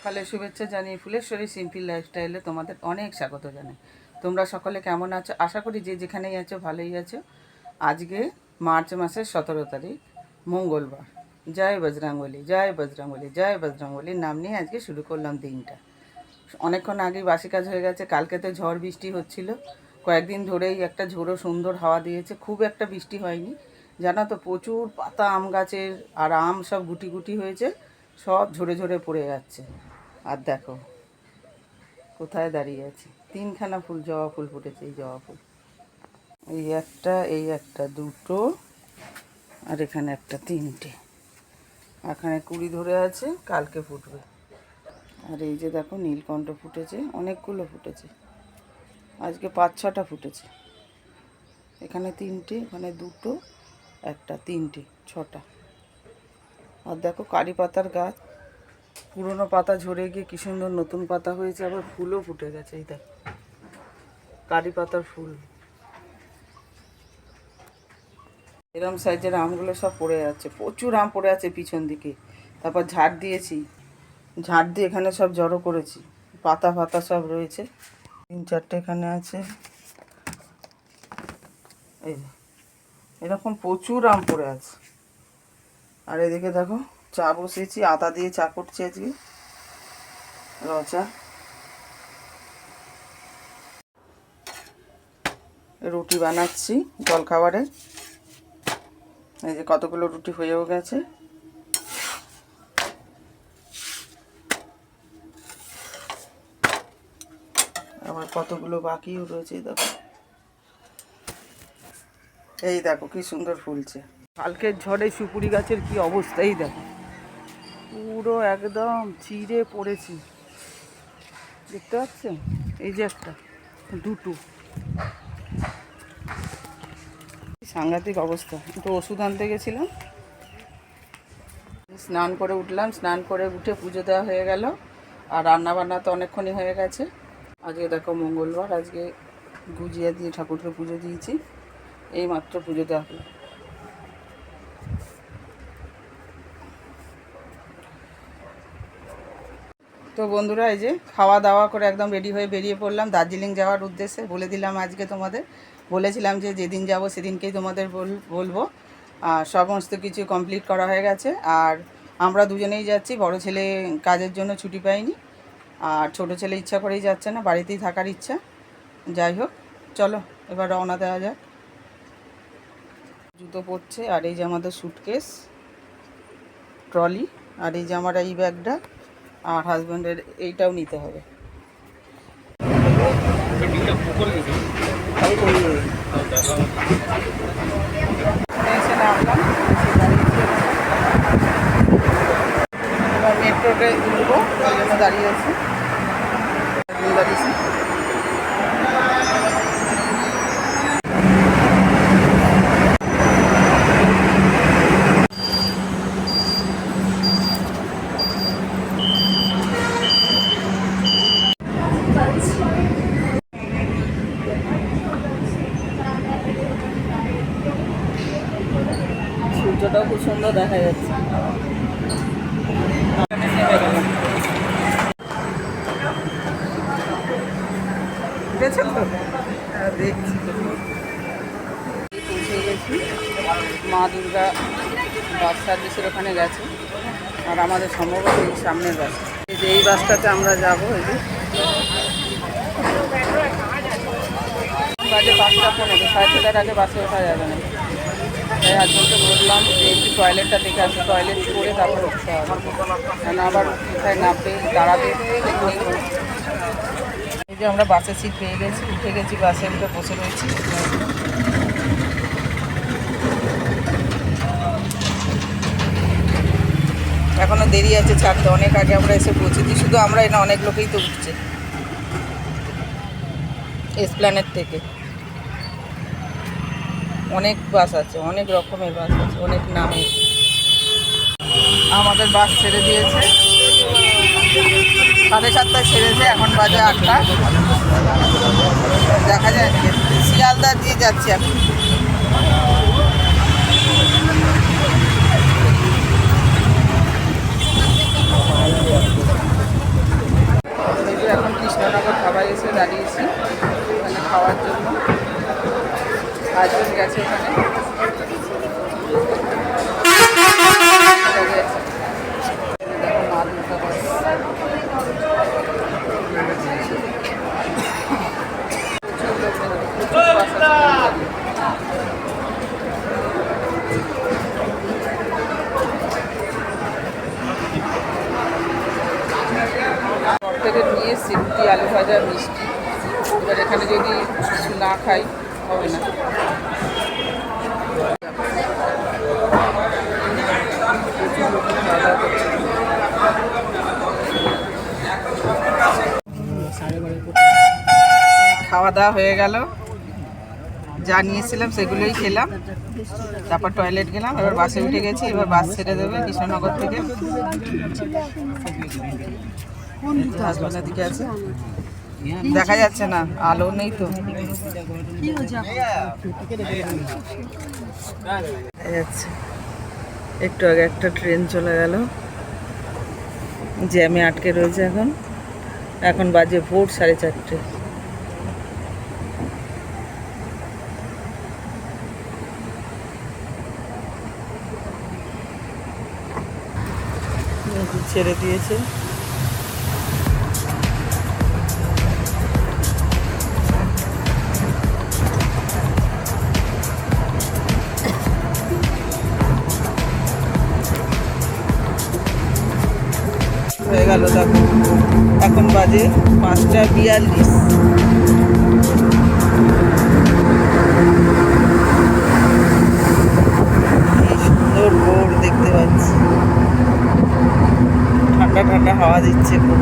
সকালে শুভেচ্ছা জানিয়ে ফুলেশ্বরী সিম্পল লাইফস্টাইলে তোমাদের অনেক স্বাগত জানাই। তোমরা সকলে কেমন আছো? আশা করি যে যেখানেই আছো ভালোই আছো। আজকে মার্চ মাসের 17 তারিখ মঙ্গলবার। জয় বজরংবলী, জয় বজরংবলী, জয় বজরংবলীর নাম নিয়ে আজকে শুরু করলাম দিনটা। অনেকক্ষণ আগেই বাসি কাজ হয়ে গেছে। কালকে তো ঝড় বৃষ্টি হচ্ছিল, কয়েকদিন ধরেই একটা ঝোড়ো সুন্দর হাওয়া দিয়েছে। খুব একটা বৃষ্টি হয়নি, জানো তো। প্রচুর পাতা আম গাছের, আর আম সব গুটি গুটি হয়েছে, সব ঝরে ঝরে পড়ে যাচ্ছে। আর দেখো কোথায় দাঁড়িয়ে আছি, তিনখানা ফুল, জবা ফুল ফুটেছে। এই জবা ফুল, এই একটা দুটো, আর এখানে একটা তিনটে, এখানে কুড়ি ধরে আছে, কালকে ফুটবে। আর এই যে দেখো নীলকণ্ঠ ফুটেছে, অনেকগুলো ফুটেছে, আজকে 5-6টা ফুটেছে। এখানে তিনটে, এখানে দুটো, একটা, তিনটে, 6টা। আর দেখো কারি পাতার গাছ, পুরনো পাতা ঝরে গিয়ে কি সুন্দর নতুন পাতা হয়েছে, আবার ফুলও ফুটে গেছে। এই দেখো কারি পাতার ফুল। এরম সাইজের আমগুলো সব পড়ে যাচ্ছে, প্রচুর আম পড়ে আছে পিছন দিকে। তারপর ঝাড় দিয়েছি, ঝাড় দিয়ে এখানে সব জড়ো করেছি, পাতা ফাতা সব রয়েছে। 3-4টে এখানে আছে। এই এরকম প্রচুর আম পড়ে আছে। আর এদিকে দেখো চা বসিয়েছি, আদা দিয়ে চা করছি আজকে, রচা। রুটি বানাচ্ছি জলখাবারে। এই যে কতগুলো রুটি হয়েও গেছে। আবার কতগুলো বাকিও রয়েছে। এই দেখো কি সুন্দর ফুলছে। কালকের ঝড়ে সুপুরি গাছের কি অবস্থা, এই দেখো পুরো একদম চিড়ে পড়েছি, দেখতে পাচ্ছেন? এই যে একটা, দুটো, সাংঘাতিক অবস্থা। একটু ওষুধ আনতে গেছিলাম, স্নান করে উঠলাম, স্নান করে উঠে পুজো দেওয়া হয়ে গেল। আর রান্না বান্না তো অনেকক্ষণই হয়ে গেছে। আজকে দেখো মঙ্গলবার, আজকে গুজিয়া দিয়ে ঠাকুরকে পুজো দিয়েছি, এই মাত্র পুজো দেওয়া হলো। তো বন্ধুরা, এই যে খাওয়া দাওয়া করে একদম রেডি হয়ে বেরিয়ে পড়লাম দার্জিলিং যাওয়ার উদ্দেশ্যে। বলে দিলাম আজকে তোমাদের, বলেছিলাম যে যেদিন যাব সেদিনকেই তোমাদের বলবো। আর সমস্ত কিছু কমপ্লিট করা হয়ে গেছে। আর আমরা দুজনেই যাচ্ছি, বড় ছেলে কাজের জন্য ছুটি পাইনি, আর ছোট ছেলে ইচ্ছা করেই যাচ্ছে না, বাড়িতেই থাকার ইচ্ছা। যাই হোক, চলো এবার রওনা দেওয়া যাক। জুতো পরছে, আর এই যে আমাদের সুটকেস, ট্রলি, আর এই যে আমার এই ব্যাগটা, আর হাজব্যান্ডের এইটাও নিতে হবে। এবার মেট্রোতে উঠবো, ওই জন্য দাঁড়িয়ে আছি, দাঁড়িয়েছি। সূর্যটাও খুব সুন্দর দেখা যাচ্ছে। দেখছি পৌঁছে গেছি, মা দুর্গা বাস সার্ভিসের ওখানে গেছে। আর আমাদের সম্ভবত এই সামনের বাস, এই যে এই বাসটাতে আমরা যাবো। এই যে বাজে 5টা 15, 6:30 আগে বাসে ওঠা যাবে না। তাই হাজব্যান্ডকে বললাম যে একটু টয়লেটটা দেখে আসি, টয়লেট করে তারপর উঠতে হবে, কেন আবার কোথায় নামবে, দাঁড়াবে। এই যে আমরা বাসের সিট পেয়ে গেছি, উঠে গেছি, বাসে উঠে বসে রয়েছি। এখনো দেরি আছে ছাড়তে, অনেক আগে আমরা এসে পৌঁছেছি। শুধু আমরাই না, অনেক লোকেই তো উঠছে এসপ্ল্যানেড থেকে। অনেক বাস আছে, অনেক রকমের বাস আছে, অনেক নামের। আমাদের বাস ছেড়ে দিয়েছে, 7:30টায় ছেড়েছে, এখন বাজে 8টা। দেখা যায় শিয়ালদা দিয়ে যাচ্ছি এখন। থেকে নিয়ে এসছি রুটি, আলু ভাজা, মিষ্টি। এবার এখানে যদি কিছু না খাই হবে না। খাওয়া দাওয়া হয়ে গেল, যা নিয়েছিলাম সেগুলোই খেলাম, তারপর টয়লেট গেলাম, এবার বাসে উঠে গেছি। এবার বাস ছেড়ে দেবে কৃষ্ণনগর থেকে। হাসপাতালের দিকে আছে, দেখা যাচ্ছে না, আলো নেই তো। একটু আগে একটা ট্রেন চলে গেল, জ্যামে আটকে রয়েছে। এখন বাজে ভোর 4:30। ছেড়ে দিয়েছে। হয়ে গেল, দেখো এখন বাজে 5:42। সুন্দর ভোর দেখতে পাচ্ছি, ঠান্ডা ঠান্ডা হাওয়া দিচ্ছে খুব।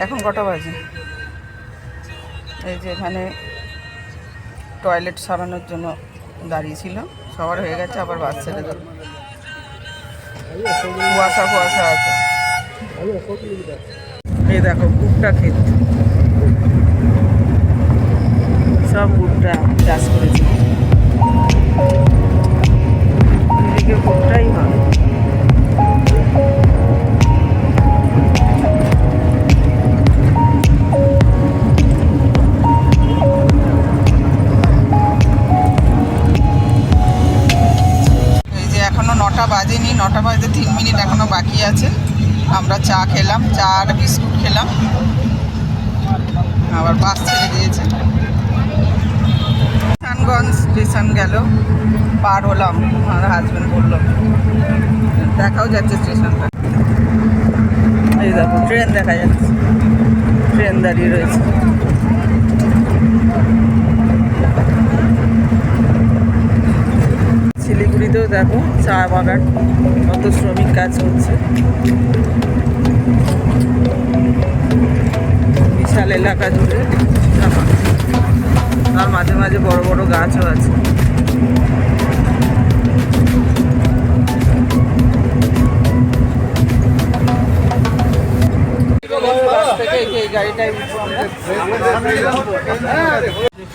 এখন কটা বাজে? এই যে এখানে টয়লেট সারানোর জন্য দাঁড়িয়েছিল, সবার হয়ে গেছে, আবার বাস ছেড়ে দেবে। কুয়াশা কুয়াশা আছে। এই দেখো ভুট্টা ক্ষেত, সব ভুট্টা চাষ করেছে। এদিকে ভুট্টাই হয়। এখনো 9টা বাজেনি, 9টা বাজতে 3 মিনিট এখনো বাকি আছে। আমরা চা খেলাম, চা আর বিস্কুট খেলাম, আবার বাস ছেড়ে দিয়েছে। কিষানগঞ্জ স্টেশন গেল, পার হলাম। আমার হাজব্যান্ড বললো দেখাও যাচ্ছে স্টেশনটা। এই দেখো ট্রেন দেখা যাচ্ছে, ট্রেন দাঁড়িয়ে রয়েছে। শিলিগুড়িতেও দেখো চা বাগান, কত শ্রমিক কাজ করছে। বিশাল এলাকা জুড়ে, আর মাঝে মাঝে বড় বড় গাছও আছে।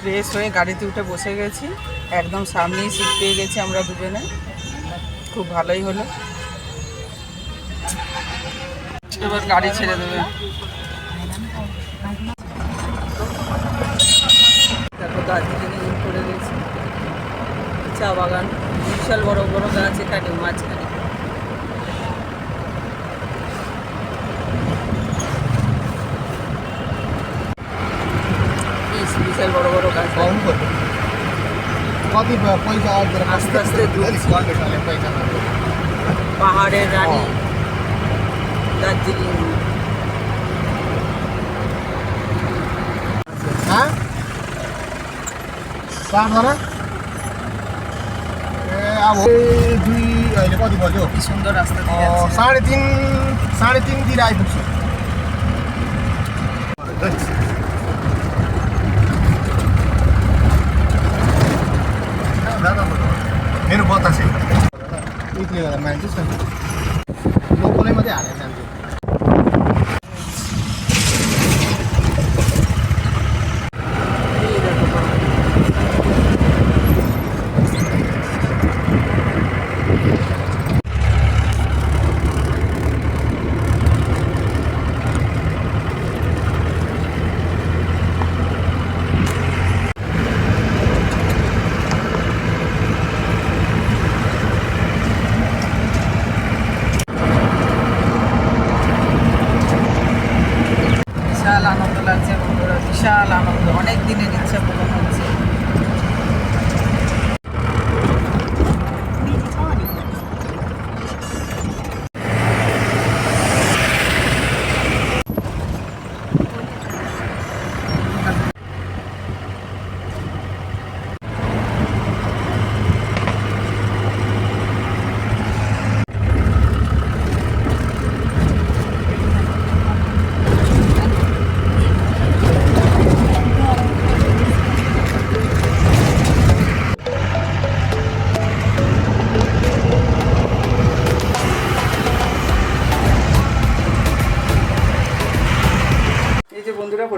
ফ্রেশ হয়ে গাড়িতে উঠে বসে গেছি, একদম সামনেই সিট পেয়ে গেছি আমরা দুজনে, খুব ভালোই হলো। এবার গাড়ি ছেড়ে দেবে। দেখো দার্জিলিং করে গেছি, চা বাগান, বিশাল বড় বড় গাছ এখানে মাঝখানে। বিশাল বড় বড় গাছ, আস্তে আস্তে পাহাড়ের রানী দার্জিলিং। হ্যাঁ কি সুন্দর রাস্তা, 3:30 आइपुग्छ। मेरो बतासे उयोले गर्दा मान्छे लोकलै मात्रै हालेर जान्छु।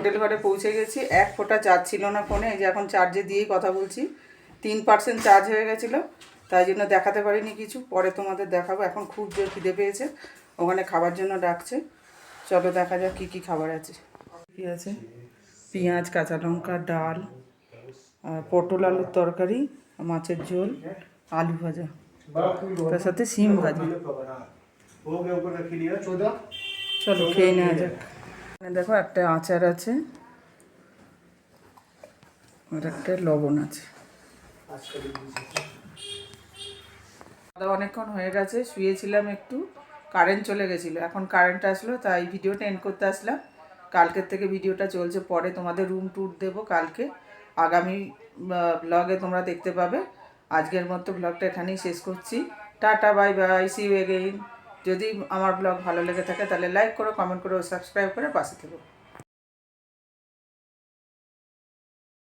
হোটেল ঘরে পৌঁছে গেছি। এক ফোঁটা চার্জ ছিল না ফোনে, এই যে এখন চার্জে দিয়েই কথা বলছি। 3% চার্জ হয়ে গেছিলো, তাই জন্য দেখাতে পারিনি কিছু, পরে তোমাদের দেখাবো। এখন খুব জোর খিদে পেয়েছে, ওখানে খাবার জন্য ডাকছে। চলো দেখা যাক কী কী খাবার আছে। কী আছে? পেঁয়াজ, কাঁচা লঙ্কা, ডাল, আর পটল আলুর তরকারি, মাছের ঝোল, আলু ভাজা, তার সাথে শিম ভাজা। চলো খেয়ে নেওয়া যাক। এখানে দেখো একটা আচার আছে আর একটা লবণ আছে। দাদা অনেকক্ষণ হয়ে গেছে, শুয়েছিলাম একটু, কারেন্ট চলে গেছিলো, এখন কারেন্ট আসলো, তাই ভিডিওটা এন্ড করতে আসলাম। কালকের থেকে ভিডিওটা চলছে, পরে তোমাদের রুম ট্যুর দেবো কালকে, আগামী ব্লগে তোমরা দেখতে পাবে। আজকের মতো ব্লগটা এখানেই শেষ করছি। Tata, bye bye, see you again. যদি আমার ব্লগ ভালো লেগে থাকে তাহলে লাইক করো, কমেন্ট করো, সাবস্ক্রাইব করে পাশে থেকো।